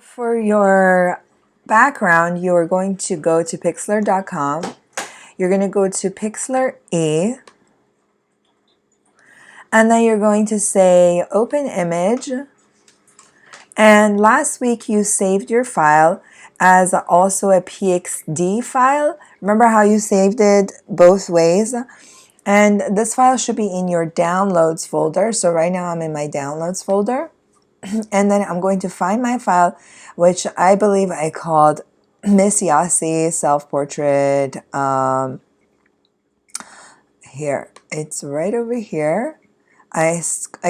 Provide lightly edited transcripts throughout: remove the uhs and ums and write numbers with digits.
For your background, you're going to go to pixlr.com. You're going to go to Pixlr E, and then you're going to say open image. And last week you saved your file as also a PXD file. Remember how you saved it both ways? And this file should be in your downloads folder. So right now I'm in my downloads folder. And then I'm going to find my file, which I believe I called Miss Yasi self-portrait. Here, it's right over here. I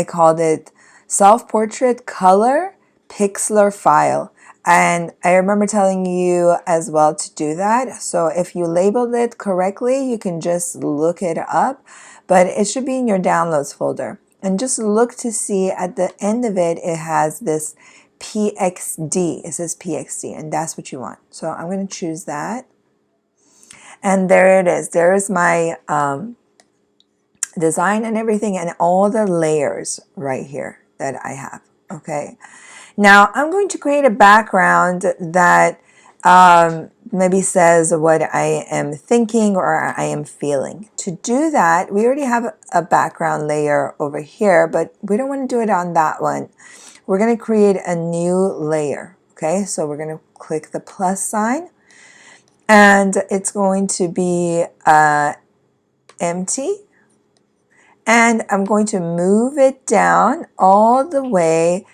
called it self-portrait color pixlr file. And I remember telling you as well to do that. So if you labeled it correctly, you can just look it up, but it should be in your downloads folder. And just look to see at the end of it, it has this PXD. It says PXD, and that's what you want. So I'm going to choose that. And there it is. There is my design and everything and all the layers right here that I have. Okay. Now I'm going to create a background that maybe says what I am thinking or I am feeling. To do that, we already have a background layer over here, but we don't want to do it on that one. We're going to create a new layer. Okay, so we're going to click the plus sign, and it's going to be empty. And I'm going to move it down all the way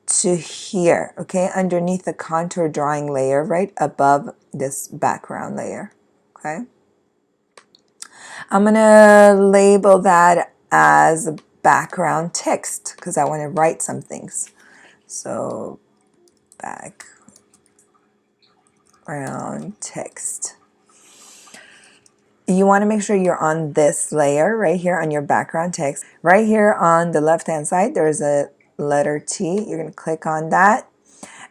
to here, okay, underneath the contour drawing layer, right above this background layer, okay. I'm gonna label that as background text because I want to write some things. So background text. You want to make sure you're on this layer right here on your background text. Right here on the left hand side, there's a letter T. You're going to click on that,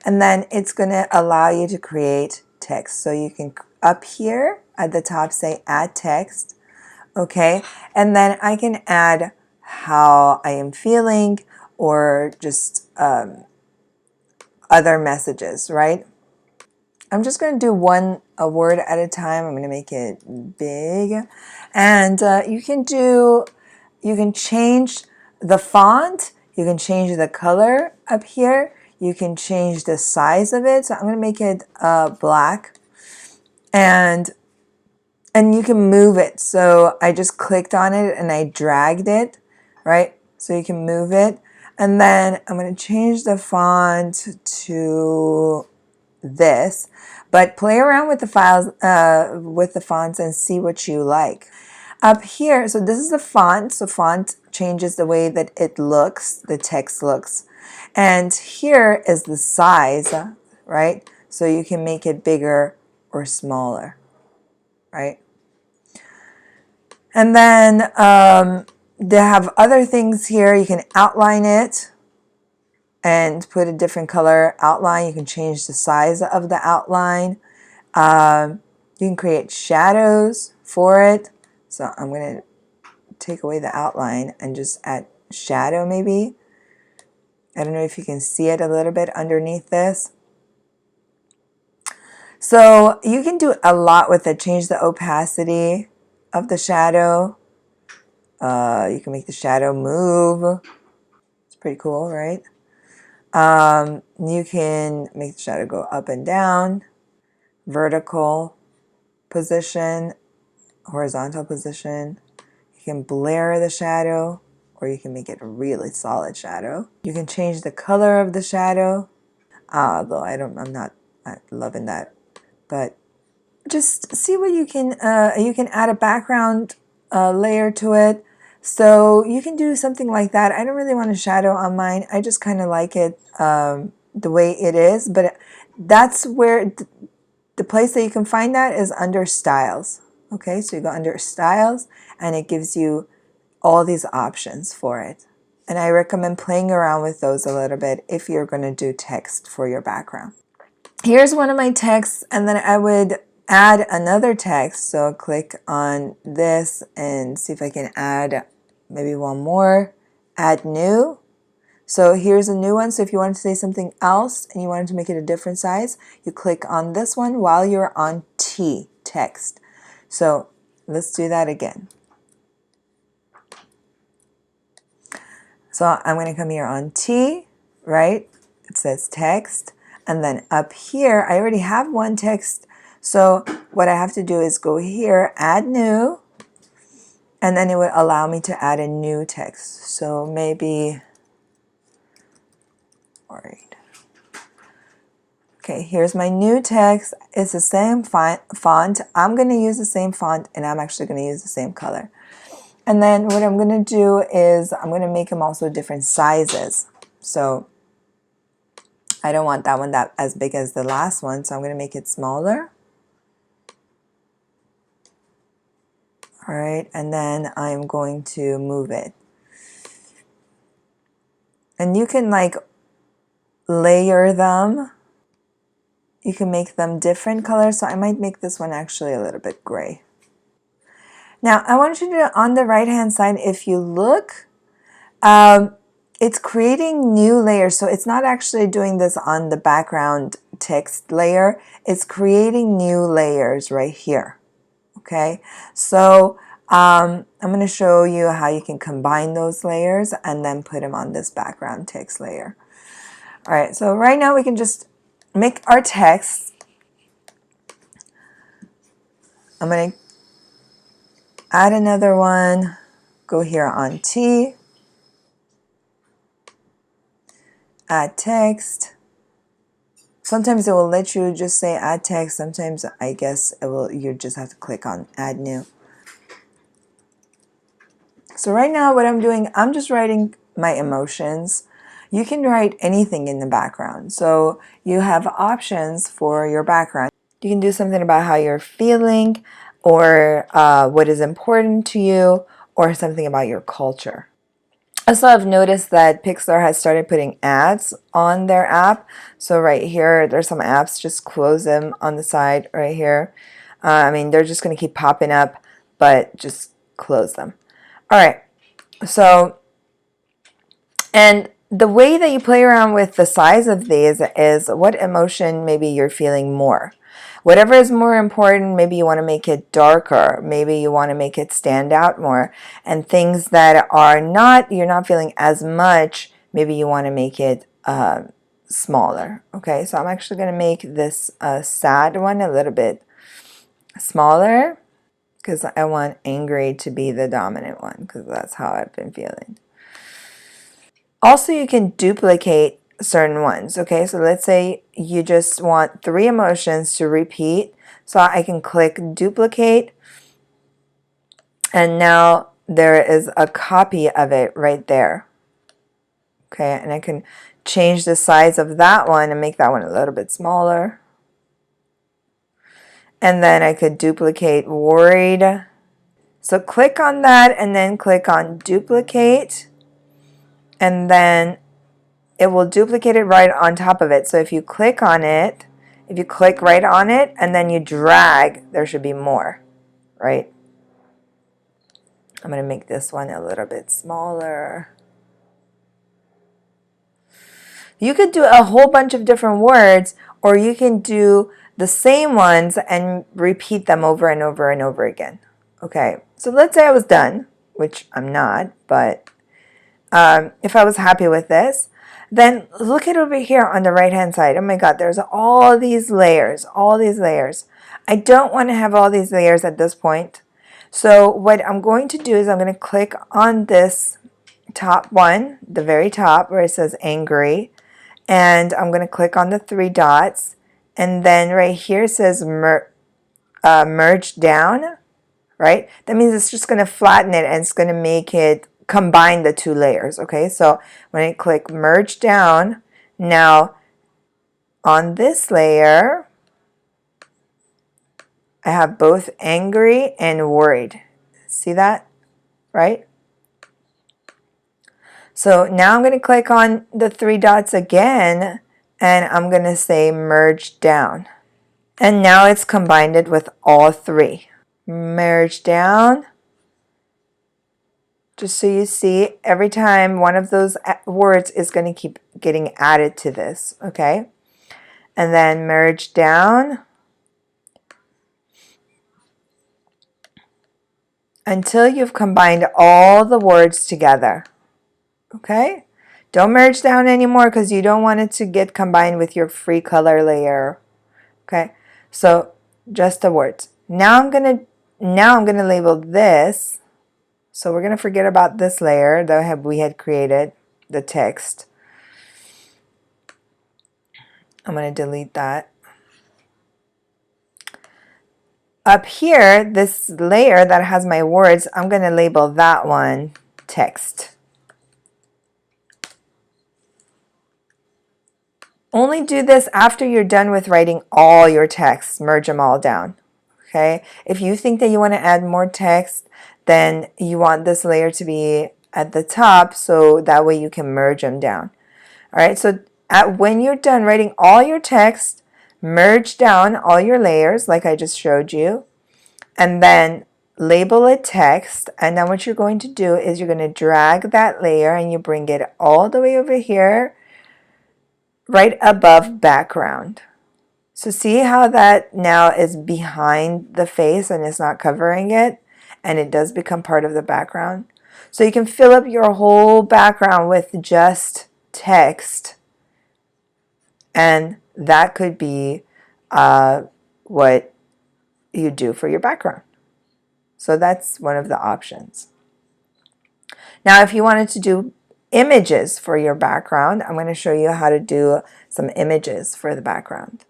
and then it's going to allow you to create text. So you can up here at the top say add text, okay, and then I can add how I am feeling or just other messages, right? I'm just going to do a word at a time. I'm going to make it big, and you can change the font. You can change the color up here. You can change the size of it. So I'm going to make it black, and you can move it. So I just clicked on it and I dragged it, right? So you can move it, and then I'm going to change the font to this, but play around with the files with the fonts and see what you like. Up here, so this is the font. So font changes the way that it looks, the text looks. And here is the size, right? So you can make it bigger or smaller, right? And then they have other things here. You can outline it and put a different color outline. You can change the size of the outline. You can create shadows for it. So I'm going to take away the outline and just add shadow maybe. I don't know if you can see it a little bit underneath this. So you can do a lot with it. Change the opacity of the shadow. You can make the shadow move. It's pretty cool, right? You can make the shadow go up and down, vertical position, horizontal position. You can blur the shadow, or you can make it a really solid shadow. You can change the color of the shadow, although I'm not loving that. But just see what you can add a background layer to it. So you can do something like that. I don't really want a shadow on mine. I just kind of like it the way it is. But that's where the place that you can find that is under styles. Okay, so you go under styles and it gives you all these options for it. And I recommend playing around with those a little bit if you're going to do text for your background. Here's one of my texts, and then I would add another text. So click on this and see if I can add maybe one more. Add new. So here's a new one. So if you wanted to say something else and you wanted to make it a different size, you click on this one while you're on T, text. So let's do that again. So I'm going to come here on T, right? It says text. And then up here, I already have one text. So what I have to do is go here, add new, and then it would allow me to add a new text. So maybe, all right. Okay, here's my new text. It's the same font. I'm going to use the same font, and I'm actually going to use the same color. And then what I'm going to do is I'm going to make them also different sizes. So I don't want that one that as big as the last one, so I'm going to make it smaller. All right, and then I'm going to move it. And you can like layer them. You can make them different colors. So I might make this one actually a little bit gray. Now I want you to do it on the right hand side. If you look, it's creating new layers. So it's not actually doing this on the background text layer. It's creating new layers right here. Okay, so I'm going to show you how you can combine those layers and then put them on this background text layer. All right, so right now we can just make our text. I'm going to add another one, go here on T, add text. Sometimes it will let you just say add text. Sometimes I guess it will, you just have to click on add new. So right now what I'm doing, I'm just writing my emotions. You can write anything in the background. So you have options for your background. You can do something about how you're feeling, or what is important to you, or something about your culture. Also, I've noticed that Pixar has started putting ads on their app. So right here, there's some apps, just close them on the side right here. I mean, they're just going to keep popping up, but just close them. All right, so, and the way that you play around with the size of these is what emotion maybe you're feeling more. Whatever is more important, maybe you want to make it darker. Maybe you want to make it stand out more. And things that are not, you're not feeling as much, maybe you want to make it smaller. Okay, so I'm actually going to make this sad one a little bit smaller because I want angry to be the dominant one because that's how I've been feeling. Also, you can duplicate certain ones. Okay, so let's say you just want 3 emotions to repeat. So I can click duplicate, and now there is a copy of it right there. Okay, and I can change the size of that one and make that one a little bit smaller. And then I could duplicate worried. So click on that and then click on duplicate, and then it will duplicate it right on top of it. So if you click on it, if you click right on it and then you drag, there should be more, right? I'm going to make this one a little bit smaller. You could do a whole bunch of different words, or you can do the same ones and repeat them over and over and over again. Okay, so let's say I was done, which I'm not, but if I was happy with this, then look at over here on the right hand side. Oh my God, there's all these layers, all these layers. I don't want to have all these layers at this point. So what I'm going to do is I'm going to click on this top one, the very top where it says angry, and I'm going to click on the 3 dots, and then right here it says merge down, right? That means it's just going to flatten it and it's going to make it combine the 2 layers. Okay, so when I click merge down, now on this layer I have both angry and worried. See that, right? So now I'm going to click on the 3 dots again, and I'm going to say merge down, and now it's combined it with all 3. Merge down, just so you see, every time one of those words is going to keep getting added to this, okay? And then merge down until you've combined all the words together, okay? Don't merge down anymore because you don't want it to get combined with your free color layer, okay? So just the words. Now I'm gonna label this. So we're gonna forget about this layer that we had created, the text. I'm gonna delete that. Up here, this layer that has my words, I'm gonna label that one text. Only do this after you're done with writing all your text. Merge them all down. Okay? If you think that you want to add more text, then you want this layer to be at the top so that way you can merge them down. All right, so when you're done writing all your text, merge down all your layers like I just showed you, and then label it text. And then what you're going to do is you're going to drag that layer and you bring it all the way over here right above background. So see how that now is behind the face and it's not covering it, and it does become part of the background. So you can fill up your whole background with just text, and that could be what you do for your background. So that's one of the options. Now if you wanted to do images for your background, I'm going to show you how to do some images for the background.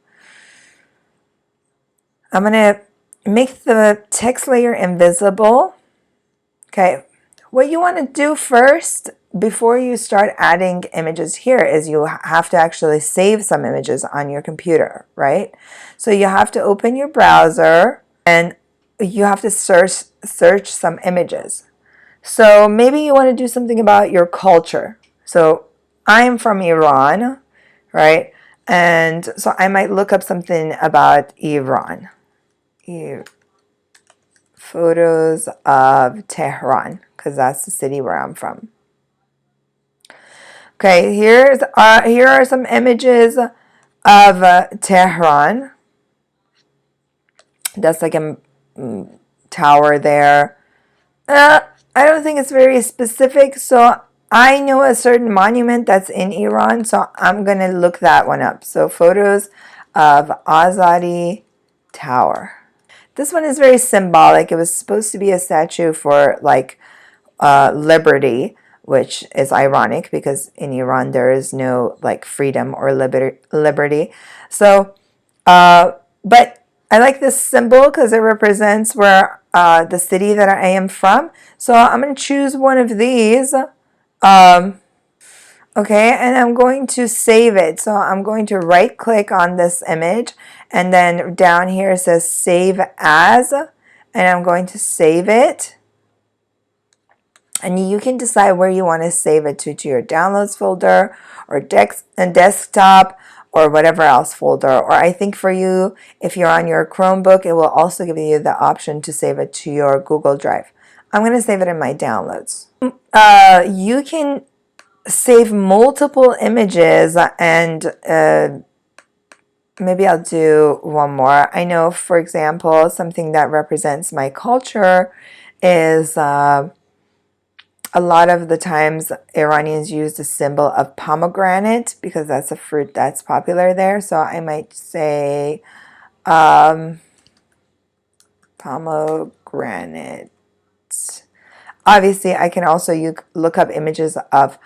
I'm going to make the text layer invisible. Okay, what you want to do first before you start adding images here is you have to actually save some images on your computer, right? So you have to open your browser and you have to search some images. So maybe you want to do something about your culture. So I am from Iran, right? And so I might look up something about Iran. Photos of Tehran, because that's the city where I'm from. Okay, here are some images of Tehran. That's like a tower there. I don't think it's very specific, so I know a certain monument that's in Iran, so I'm going to look that one up. So photos of Azadi Tower. This one is very symbolic. It was supposed to be a statue for like liberty, which is ironic because in Iran there is no like freedom or liberty. So, but I like this symbol because it represents where the city that I am from. So I'm going to choose one of these. Okay, and I'm going to save it. So I'm going to right click on this image, and then down here it says save as, and I'm going to save it. And you can decide where you want to save it to your downloads folder or desktop or whatever else folder. Or I think for you, if you're on your Chromebook, it will also give you the option to save it to your Google Drive. I'm going to save it in my downloads. You can save multiple images, and maybe I'll do one more. I know, for example, something that represents my culture is a lot of the times Iranians use the symbol of pomegranate because that's a fruit that's popular there. So I might say pomegranate. Obviously, I can also look up images of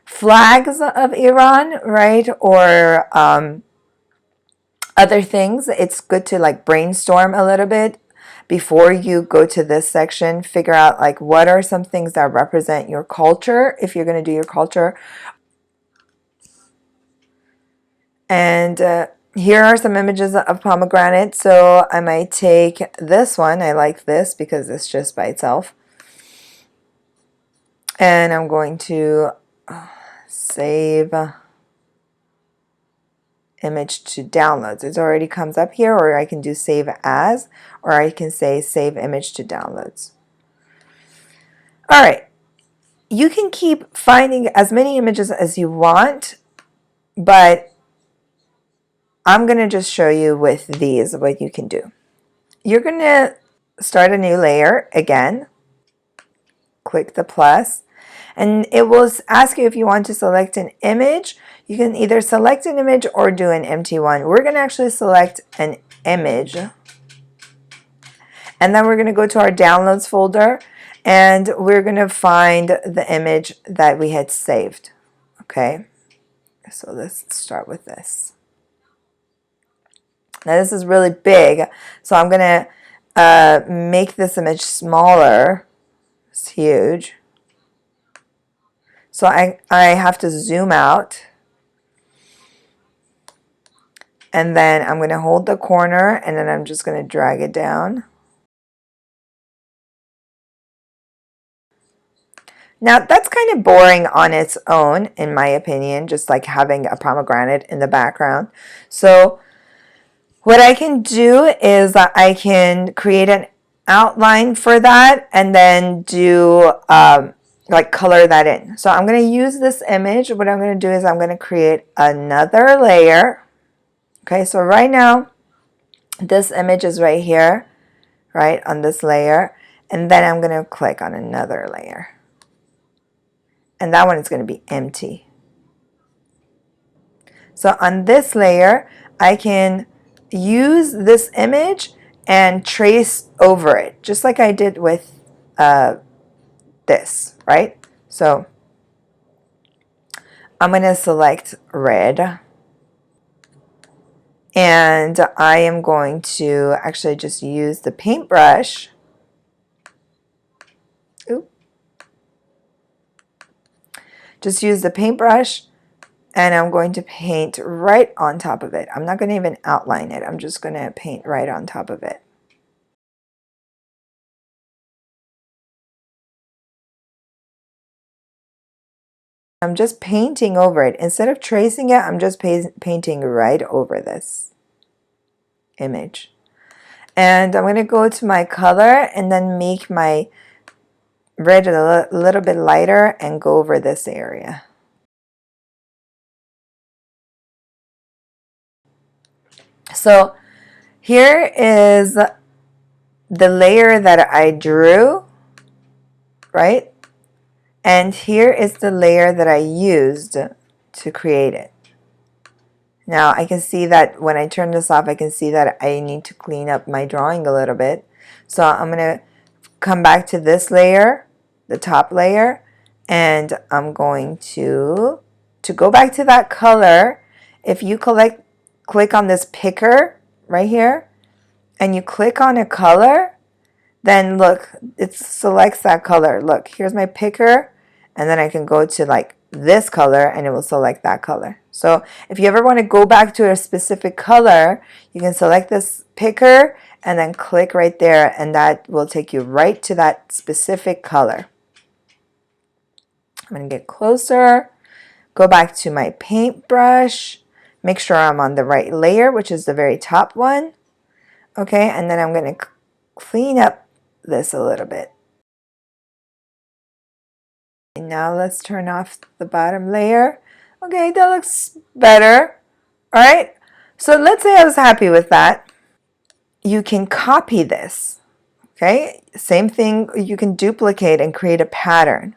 flags of Iran, right? Or other things. It's good to like brainstorm a little bit before you go to this section. Figure out like what are some things that represent your culture if you're going to do your culture. And here are some images of pomegranate. So I might take this one. I like this because it's just by itself. And I'm going to save image to downloads. It already comes up here, or I can do save as, or I can say save image to downloads. All right, you can keep finding as many images as you want, but I'm going to just show you with these what you can do. You're going to start a new layer again, click the plus, and it will ask you if you want to select an image. You can either select an image or do an empty one. We're going to actually select an image, and then we're going to go to our downloads folder, and we're going to find the image that we had saved. Okay, so let's start with this. Now this is really big, so I'm going to make this image smaller. It's huge. So I have to zoom out, and then I'm going to hold the corner, and then I'm just going to drag it down. Now that's kind of boring on its own, in my opinion, just like having a pomegranate in the background. So what I can do is that I can create an outline for that and then do like color that in. So I'm going to use this image. What I'm going to do is I'm going to create another layer. Okay, so right now this image is right here, right on this layer, and then I'm going to click on another layer. And that one is going to be empty. So on this layer, I can use this image and trace over it, just like I did with this, right? So I'm going to select red, and I am going to actually just use the paintbrush. Oop. Just use the paintbrush, and I'm going to paint right on top of it. I'm not going to even outline it. I'm just going to paint right on top of it. I'm just painting over it. Instead of tracing it, I'm just painting right over this image. And I'm going to go to my color and then make my red a little bit lighter and go over this area. So here is the layer that I drew, right? And here is the layer that I used to create it. Now I can see that when I turn this off, I can see that I need to clean up my drawing a little bit. So I'm going to come back to this layer, the top layer, and I'm going to go back to that color. If you click on this picker right here, and you click on a color, then look, it selects that color. Look, here's my picker, and then I can go to like this color and it will select that color. So if you ever want to go back to a specific color, you can select this picker and then click right there, and that will take you right to that specific color. I'm going to get closer, go back to my paintbrush, make sure I'm on the right layer, which is the very top one. Okay, and then I'm going to clean up this a little bit. And now let's turn off the bottom layer. Okay, that looks better. All right, so let's say I was happy with that. You can copy this. Okay, same thing, you can duplicate and create a pattern.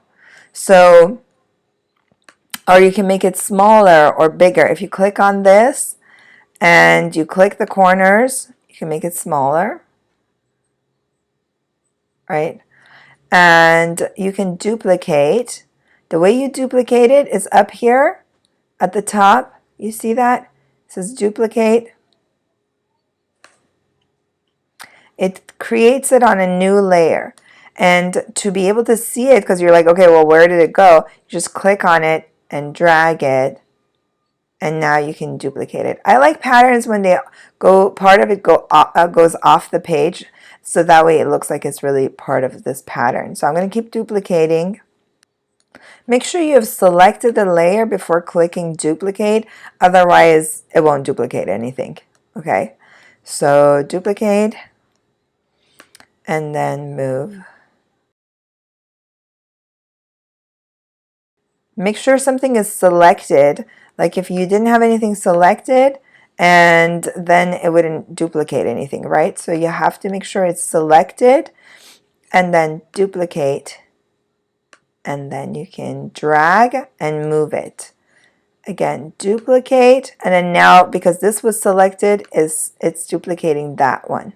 So, or you can make it smaller or bigger. If you click on this and you click the corners, you can make it smaller, right? And you can duplicate. The way you duplicate it is up here at the top. You see that? It says duplicate. It creates it on a new layer. And to be able to see it, because you're like, okay, well, where did it go? You just click on it and drag it, and now you can duplicate it. I like patterns when they go, part of it goes off the page, so that way it looks like it's really part of this pattern. So I'm going to keep duplicating. Make sure you have selected the layer before clicking duplicate, otherwise it won't duplicate anything. Okay, so duplicate and then move. make sure something is selected. Like if you didn't have anything selected, and then it wouldn't duplicate anything, right? So you have to make sure it's selected and then duplicate, and then you can drag and move it. Again, duplicate, and then now because this was selected, it's duplicating that one.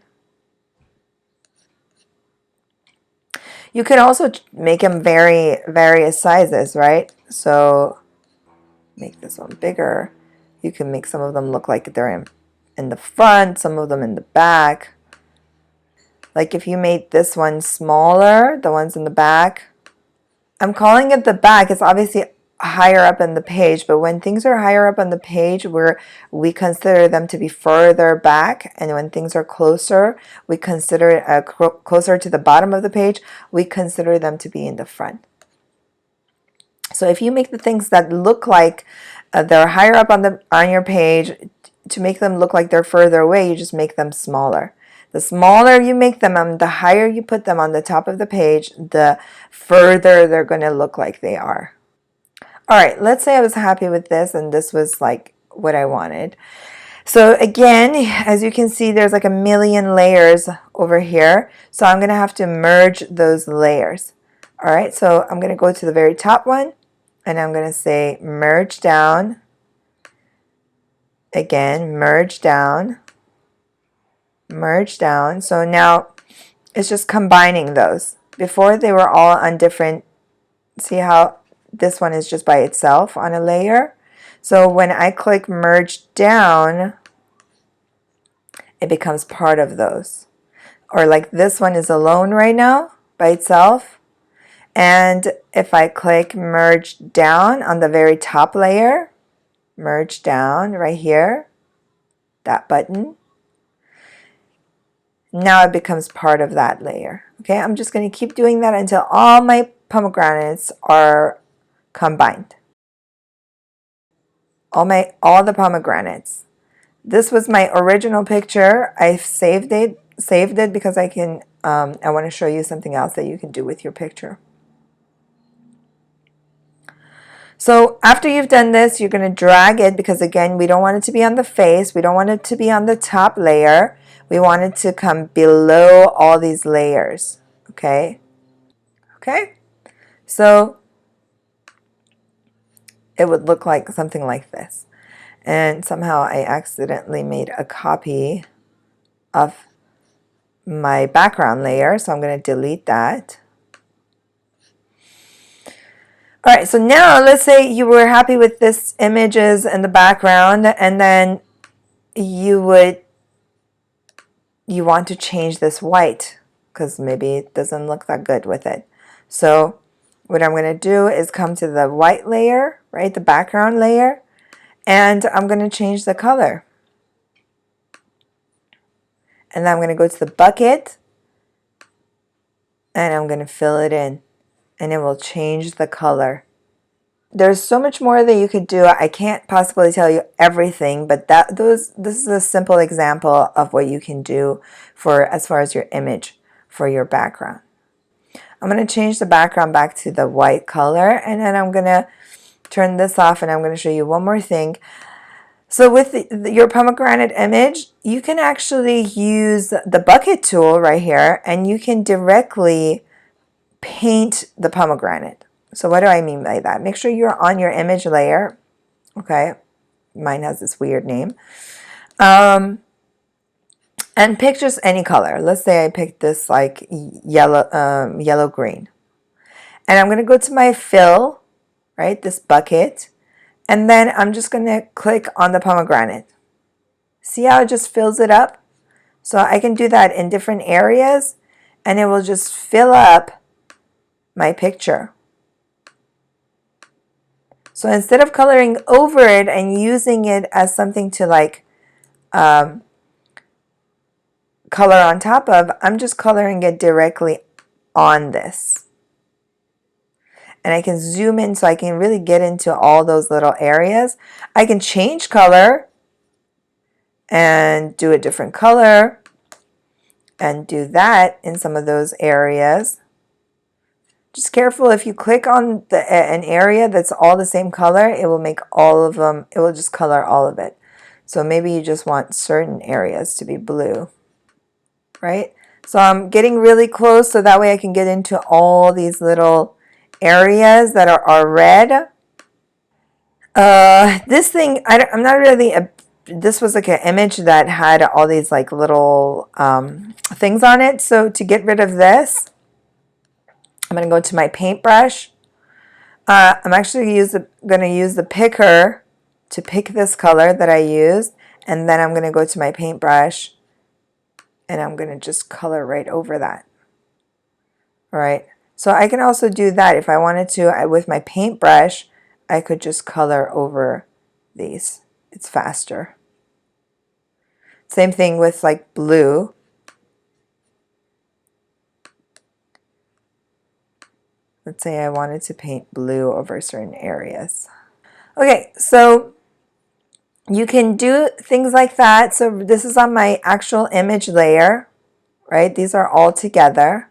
You can also make them various sizes, right? So make this one bigger. You can make some of them look like they're in the front, some of them in the back. Like if you made this one smaller, the ones in the back, I'm calling it the back. It's obviously higher up in the page, but when things are higher up on the page, we consider them to be further back, and when things are closer, we consider it closer to the bottom of the page, we consider them to be in the front. So if you make the things that look like they're higher up on your page, to make them look like they're further away, you just make them smaller. The smaller you make them, the higher you put them on the top of the page, the further they're going to look like they are. All right, let's say I was happy with this and this was like what I wanted. So again, as you can see, there's like a million layers over here. So I'm going to have to merge those layers. All right, so I'm going to go to the very top one and I'm going to say merge down. Again, merge down. Merge down. So now it's just combining those. Before they were all on different, see how this one is just by itself on a layer. So when I click merge down, it becomes part of those. Or like this one is alone right now by itself. And if I click merge down on the very top layer, merge down right here, that button, now it becomes part of that layer. Okay, I'm just going to keep doing that until all my pomegranates are combined. All the pomegranates. This was my original picture. I saved it because I want to show you something else that you can do with your picture. So after you've done this, you're going to drag it because again, we don't want it to be on the face. We don't want it to be on the top layer. We want it to come below all these layers. Okay? Okay? So it would look like something like this. And somehow I accidentally made a copy of my background layer, so I'm going to delete that. All right, so now let's say you were happy with this images and the background, and then you want to change this white because maybe it doesn't look that good with it. So what I'm going to do is come to the white layer, right, the background layer, and I'm going to change the color. And then I'm going to go to the bucket and I'm going to fill it in, and it will change the color. There's so much more that you could do. I can't possibly tell you everything, but this is a simple example of what you can do for as far as your image for your background. I'm going to change the background back to the white color, and then I'm going to turn this off, and I'm going to show you one more thing. So with your pomegranate image, you can actually use the bucket tool right here, and you can directly paint the pomegranate. So what do I mean by that? Make sure you're on your image layer. Okay, mine has this weird name. And pick just any color. Let's say I picked this like yellow green. And I'm going to go to my fill, right, this bucket. And then I'm just going to click on the pomegranate. See how it just fills it up? So I can do that in different areas, and it will just fill up my picture. So instead of coloring over it and using it as something to like color on top of, I'm just coloring it directly on this. And I can zoom in so I can really get into all those little areas. I can change color and do a different color and do that in some of those areas. Just careful, if you click on an area that's all the same color, it will make all of them, it will just color all of it. So maybe you just want certain areas to be blue, right? So I'm getting really close so that way I can get into all these little areas that are red. This thing, I'm not really this was like an image that had all these like little things on it. So to get rid of this, I'm going to go to my paintbrush. I'm actually going to use the picker to pick this color that I used, and then I'm going to go to my paintbrush and I'm going to just color right over that. All right, so I can also do that if I wanted to. With my paintbrush, I could just color over these. It's faster. Same thing with like blue. Let's say I wanted to paint blue over certain areas. Okay, so you can do things like that. So this is on my actual image layer, right? These are all together.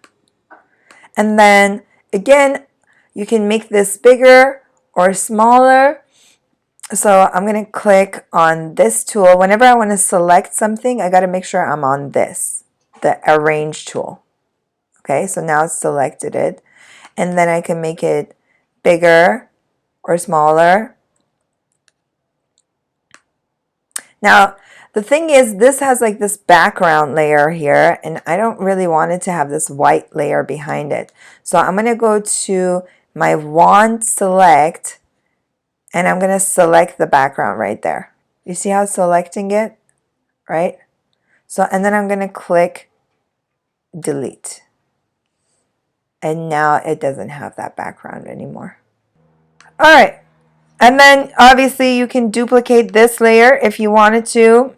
And then again, you can make this bigger or smaller. So I'm going to click on this tool. Whenever I want to select something, I got to make sure I'm on this, the arrange tool. Okay, so now it's selected it. And then I can make it bigger or smaller. Now, the thing is, this has like this background layer here, and I don't really want it to have this white layer behind it. So I'm going to go to my wand select, and I'm going to select the background right there. You see how it's selecting it, right? So, and then I'm going to click delete. And now it doesn't have that background anymore. All right. And then obviously you can duplicate this layer if you wanted to.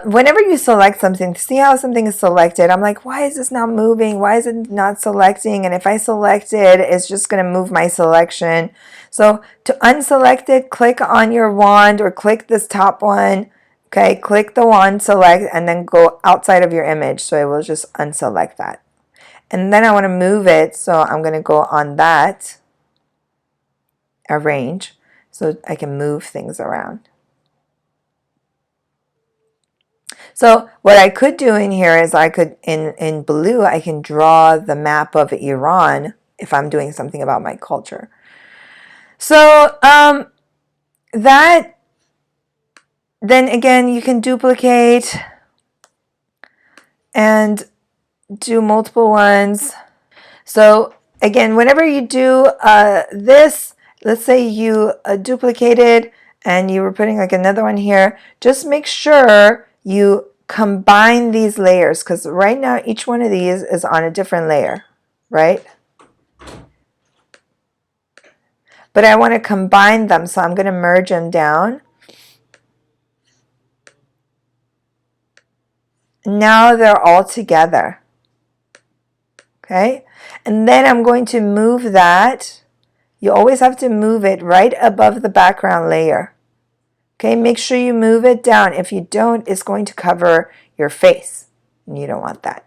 Whenever you select something, see how something is selected. I'm like, why is this not moving? Why is it not selecting? And if I select it, it's just going to move my selection. So to unselect it, click on your wand or click this top one. Okay, click the wand, select, and then go outside of your image. So it will just unselect that. And then I want to move it, so I'm going to go on that, arrange, so I can move things around. So what I could do in here is I could, in blue, I can draw the map of Iran if I'm doing something about my culture. So that, then again, you can duplicate and do multiple ones. So again, whenever you do this, let's say you duplicated and you were putting like another one here, just make sure you combine these layers, because right now each one of these is on a different layer, right? But I want to combine them, so I'm going to merge them down. Now they're all together. Okay, and then I'm going to move that. You always have to move it right above the background layer. Okay, make sure you move it down. If you don't, it's going to cover your face, and you don't want that.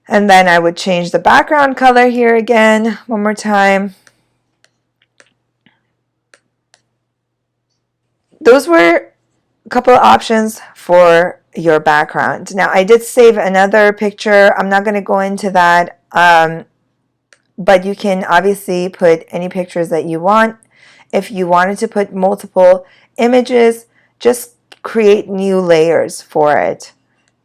And then I would change the background color here again, one more time. Those were a couple of options for your background. Now, I did save another picture. I'm not going to go into that, but you can obviously put any pictures that you want. If you wanted to put multiple images, just create new layers for it.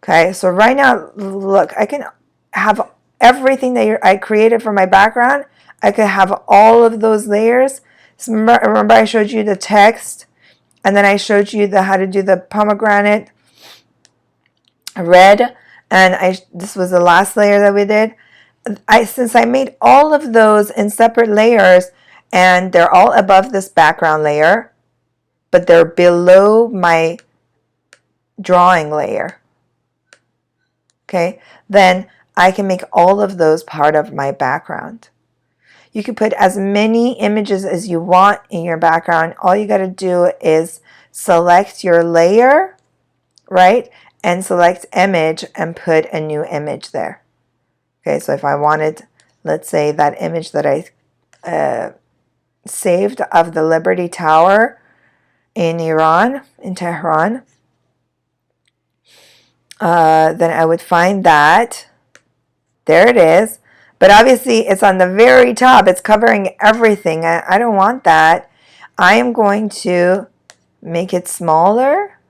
Okay, so right now, look, I can have everything that I created for my background. I could have all of those layers. So remember I showed you the text, and then I showed you how to do the pomegranate red, and this was the last layer that we did. Since I made all of those in separate layers, and they're all above this background layer, but they're below my drawing layer, okay, then I can make all of those part of my background. You can put as many images as you want in your background. All you got to do is select your layer, right, and select image and put a new image there. Okay, so if I wanted, let's say that image that I saved of the Liberty Tower in Iran, in Tehran, then I would find that. There it is. But obviously it's on the very top. It's covering everything. I don't want that. I am going to make it smaller.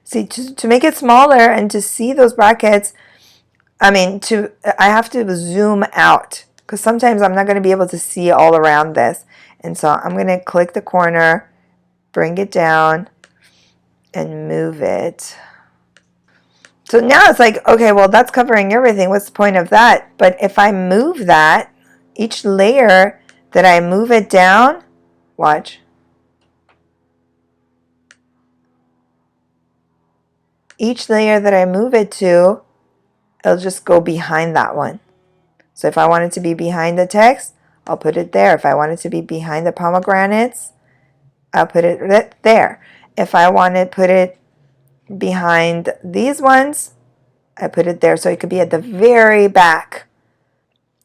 See, to make it smaller and to see those brackets, I have to zoom out because sometimes I'm not going to be able to see all around this. And so I'm going to click the corner, bring it down, and move it. So now it's like, okay, well, that's covering everything. What's the point of that? But if I move that, each layer that I move it down, watch. Each layer that I move it to, it'll just go behind that one. So if I want it to be behind the text, I'll put it there. If I want it to be behind the pomegranates, I'll put it there. If I want to put it behind these ones, I put it there. So it could be at the very back.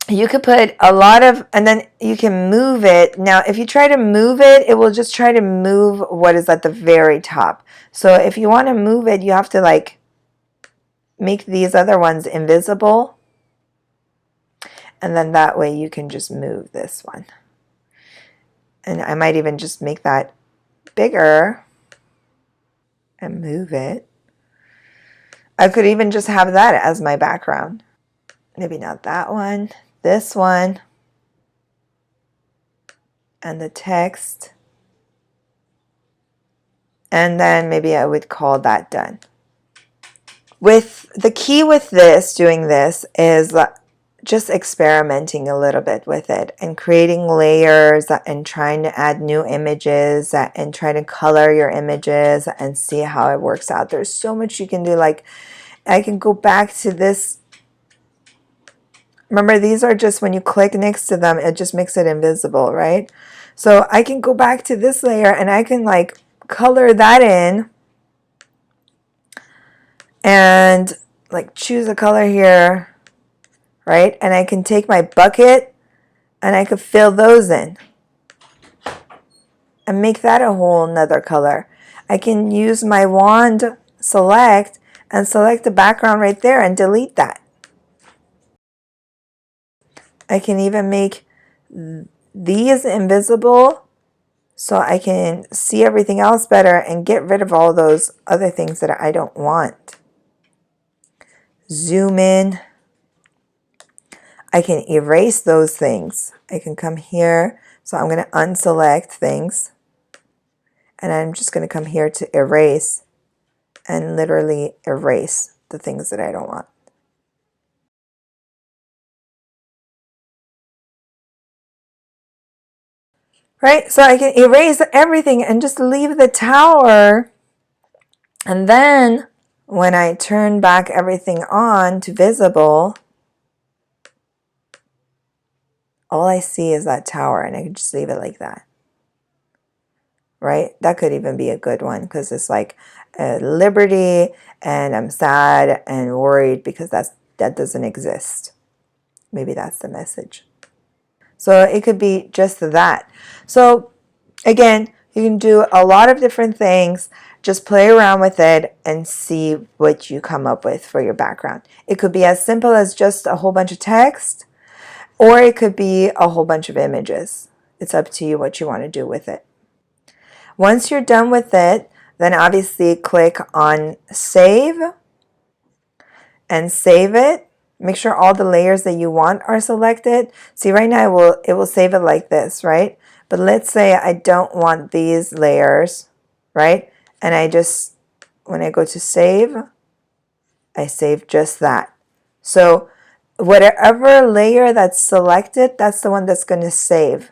You could put a lot of, and then you can move it. Now, if you try to move it, it will just try to move what is at the very top. So if you want to move it, you have to like make these other ones invisible. And then that way you can just move this one. And I might even just make that bigger and move it. I could even just have that as my background. Maybe not that one, this one, and the text. And then maybe I would call that done. With the key with this, doing this, is just experimenting a little bit with it and creating layers and trying to add new images and trying to color your images and see how it works out. There's so much you can do. Like I can go back to this. Remember, these are just when you click next to them, it just makes it invisible, right? So I can go back to this layer and I can like color that in and like choose a color here, right? And I can take my bucket and I could fill those in and make that a whole nother color. I can use my wand select and select the background right there and delete that. I can even make these invisible so I can see everything else better and get rid of all those other things that I don't want. Zoom in. I can erase those things. I can come here. So I'm going to unselect things. And I'm just going to come here to erase and literally erase the things that I don't want. Right? So I can erase everything and just leave the tower. And then when I turn back everything on to visible, all I see is that tower, and I can just leave it like that. Right? That could even be a good one because it's like liberty, and I'm sad and worried because that doesn't exist. Maybe that's the message. So it could be just that. So again, you can do a lot of different things. Just play around with it and see what you come up with for your background. It could be as simple as just a whole bunch of text, or it could be a whole bunch of images. It's up to you what you want to do with it. Once you're done with it, then obviously click on Save and save it. Make sure all the layers that you want are selected. See, right now it will save it like this, right? But let's say I don't want these layers, right? And when I go to save, I save just that. So whatever layer that's selected, that's the one that's going to save.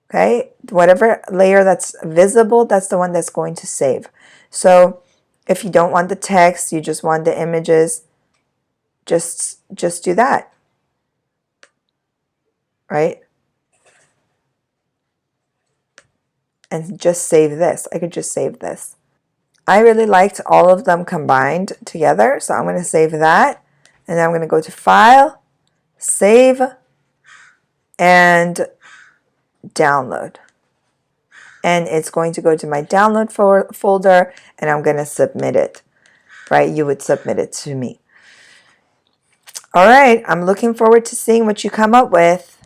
Okay? Whatever layer that's visible, that's the one that's going to save. So if you don't want the text, you just want the images, just do that, right? And just save this. I could just save this. I really liked all of them combined together, so I'm going to save that. And then I'm going to go to File, Save, and Download. And it's going to go to my download folder, and I'm going to submit it, right? You would submit it to me. All right, I'm looking forward to seeing what you come up with.